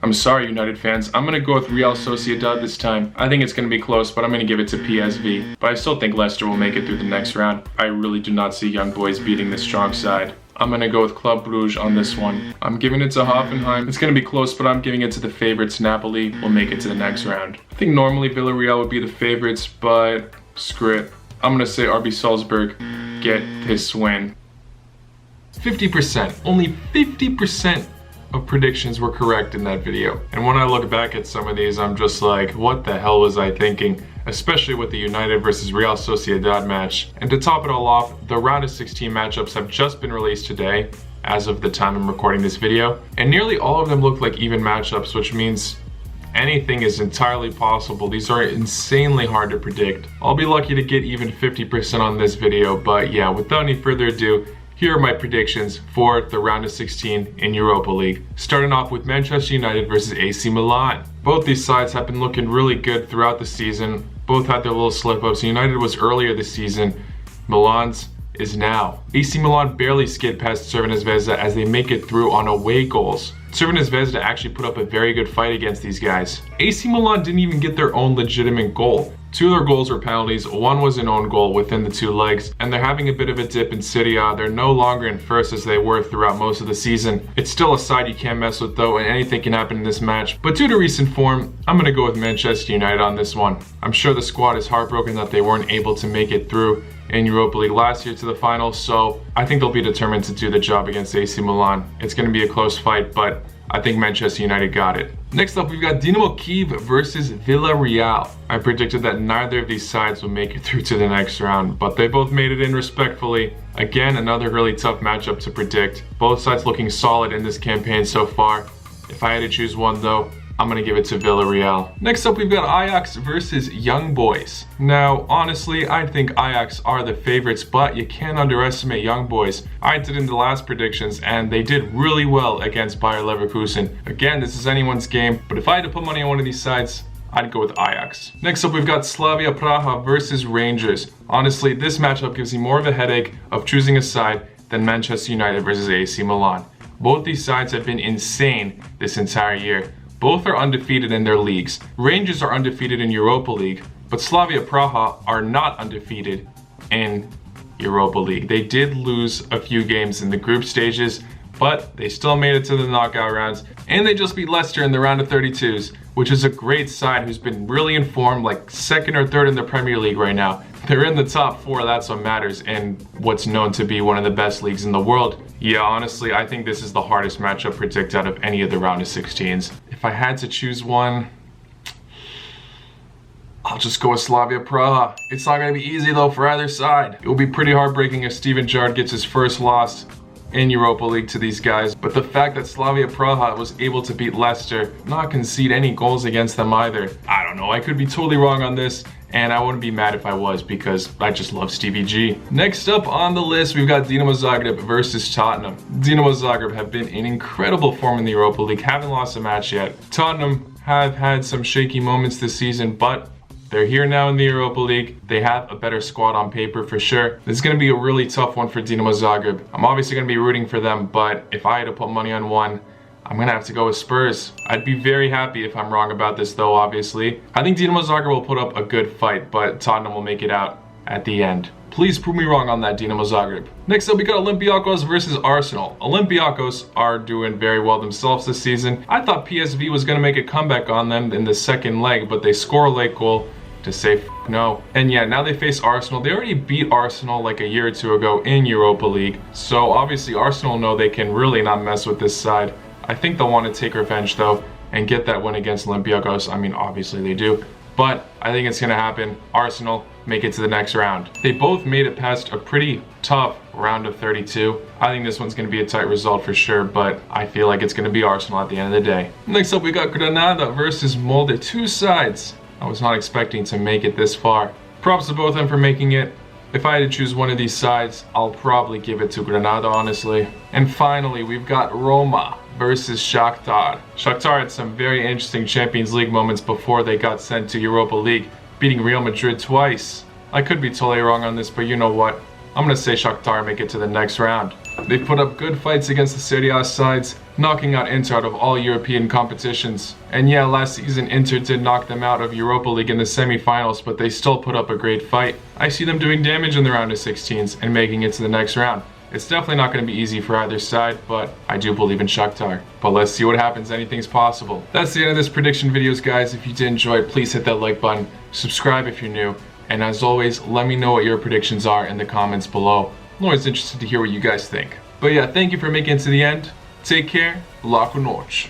I'm sorry, United fans. I'm going to go with Real Sociedad this time. I think it's going to be close, but I'm going to give it to PSV. But I still think Leicester will make it through the next round. I really do not see Young Boys beating this strong side. I'm going to go with Club Brugge on this one. I'm giving it to Hoffenheim. It's going to be close, but I'm giving it to the favorites. Napoli will make it to the next round. I think normally Villarreal would be the favorites, but screw it. I'm going to say RB Salzburg get this win. 50%. Only 50% of predictions were correct in that video. And when I look back at some of these, I'm just like, what the hell was I thinking? Especially with the United versus Real Sociedad match. And to top it all off, the round of 16 matchups have just been released today, as of the time I'm recording this video. And nearly all of them look like even matchups, which means anything is entirely possible. These are insanely hard to predict. I'll be lucky to get even 50% on this video, but yeah, without any further ado, here are my predictions for the round of 16 in Europa League. Starting off with Manchester United versus AC Milan. Both these sides have been looking really good throughout the season. Both had their little slip-ups. United was earlier this season. Milan's is now. AC Milan barely skid past Crvena Zvezda as they make it through on away goals. Crvena Zvezda actually put up a very good fight against these guys. AC Milan didn't even get their own legitimate goal. 2 of their goals were penalties, 1 was an own goal within the 2 legs, and they're having a bit of a dip in Serie A. They're no longer in first as they were throughout most of the season. It's still a side you can't mess with though, and anything can happen in this match. But due to recent form, I'm going to go with Manchester United on this one. I'm sure the squad is heartbroken that they weren't able to make it through in Europa League last year to the finals, so I think they'll be determined to do the job against AC Milan. It's going to be a close fight, but I think Manchester United got it. Next up, we've got Dino Mokeev versus Villarreal. I predicted that neither of these sides would make it through to the next round, but they both made it in respectfully. Again, another really tough matchup to predict. Both sides looking solid in this campaign so far. If I had to choose one though, I'm going to give it to Villarreal. Next up, we've got Ajax versus Young Boys. Now, honestly, I think Ajax are the favorites, but you can't underestimate Young Boys. I did in the last predictions, and they did really well against Bayer Leverkusen. Again, this is anyone's game, but if I had to put money on one of these sides, I'd go with Ajax. Next up, we've got Slavia Praha versus Rangers. Honestly, this matchup gives me more of a headache of choosing a side than Manchester United versus AC Milan. Both these sides have been insane this entire year. Both are undefeated in their leagues. Rangers are undefeated in Europa League, but Slavia Praha are not undefeated in Europa League. They did lose a few games in the group stages, but they still made it to the knockout rounds, and they just beat Leicester in the round of 32s, which is a great side who's been really informed, like 2nd or 3rd in the Premier League right now. They're in the top 4, that's what matters, in what's known to be one of the best leagues in the world. Yeah, honestly, I think this is the hardest matchup predict out of any of the round of 16s. If I had to choose one, I'll just go with Slavia Praha. It's not going to be easy though for either side. It will be pretty heartbreaking if Steven Gerrard gets his first loss in Europa League to these guys, but the fact that Slavia Praha was able to beat Leicester, not concede any goals against them either, I don't know, I could be totally wrong on this, and I wouldn't be mad if I was because I just love Stevie G. Next up on the list, we've got Dino Mazagrip versus Tottenham. Dino Mazagrip have been in incredible form in the Europa League, haven't lost a match yet. Tottenham have had some shaky moments this season, but they're here now in the Europa League. They have a better squad on paper for sure. This is going to be a really tough one for Dino Mazagrip. I'm obviously going to be rooting for them, but if I had to put money on one, I'm going to have to go with Spurs. I'd be very happy if I'm wrong about this though, obviously. I think Dino Mazagrip will put up a good fight, but Tottenham will make it out at the end. Please prove me wrong on that, Dino Mazagrip. Next up, we got Olympiakos versus Arsenal. Olympiakos are doing very well themselves this season. I thought PSV was going to make a comeback on them in the second leg, but they score a late goal to say no. And yeah, now they face Arsenal. They already beat Arsenal like a year or 2 ago in Europa League. So obviously Arsenal know they can really not mess with this side. I think they'll want to take revenge though and get that win against Olympiakos. I mean, obviously they do, but I think it's going to happen. Arsenal make it to the next round. They both made it past a pretty tough round of 32. I think this one's going to be a tight result for sure, but I feel like it's going to be Arsenal at the end of the day. Next up, we got Granada versus Molde. 2 sides I was not expecting to make it this far. Props to both of them for making it. If I had to choose one of these sides, I'll probably give it to Granada, honestly. And finally, we've got Roma versus Shaktar. Shaktar had some very interesting Champions League moments before they got sent to Europa League, beating Real Madrid twice. I could be totally wrong on this, but you know what? I'm going to say Shaktar make it to the next round. They've put up good fights against the Serie A sides, knocking out Inter out of all European competitions. And yeah, last season Inter did knock them out of Europa League in the semi-finals, but they still put up a great fight. I see them doing damage in the round of 16s and making it to the next round. It's definitely not going to be easy for either side, but I do believe in Shaktar. But let's see what happens. Anything's possible. That's the end of this prediction videos, guys. If you did enjoy it, please hit that like button. Subscribe if you're new. And as always, let me know what your predictions are in the comments below. I'm always interested to hear what you guys think. But yeah, thank you for making it to the end. Take care. La noche.